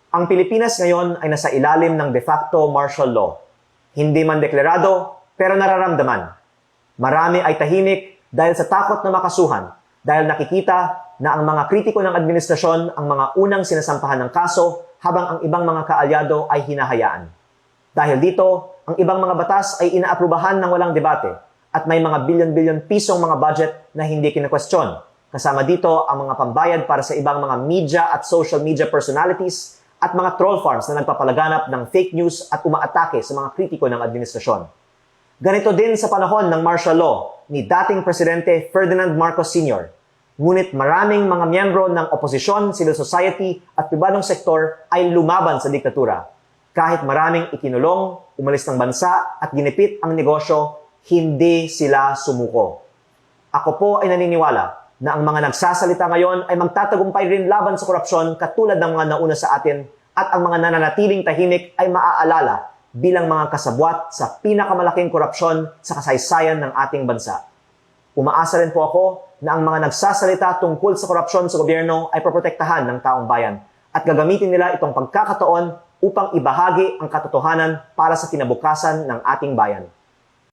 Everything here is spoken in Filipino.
Ang Pilipinas ngayon ay nasa ilalim ng de facto martial law. Hindi man deklarado, pero nararamdaman. Marami ay tahimik dahil sa takot na makasuhan, dahil nakikita na ang mga kritiko ng administrasyon ang mga unang sinasampahan ng kaso habang ang ibang mga kaalyado ay hinahayaan. Dahil dito, ang ibang mga batas ay inaaprubahan ng walang debate at may mga bilyon-bilyon pisong mga budget na hindi kinakwestiyon. Kasama dito ang mga pambayad para sa ibang mga media at social media personalities at mga troll farms na nagpapalaganap ng fake news at umaatake sa mga kritiko ng administrasyon. Ganito din sa panahon ng martial law ni dating Presidente Ferdinand Marcos Sr. Ngunit maraming mga miyembro ng oposisyon, civil society at pribadong sektor ay lumaban sa diktatura. Kahit maraming ikinulong, umalis ng bansa at ginipit ang negosyo, hindi sila sumuko. Ako po ay naniniwala na ang mga nagsasalita ngayon ay magtatagumpay rin laban sa korupsyon katulad ng mga nauna sa atin at ang mga nananatiling tahimik ay maaalala bilang mga kasabwat sa pinakamalaking korupsyon sa kasaysayan ng ating bansa. Umaasa rin po ako na ang mga nagsasalita tungkol sa korupsyon sa gobyerno ay proprotektahan ng taong bayan at gagamitin nila itong pagkakataon upang ibahagi ang katotohanan para sa kinabukasan ng ating bayan.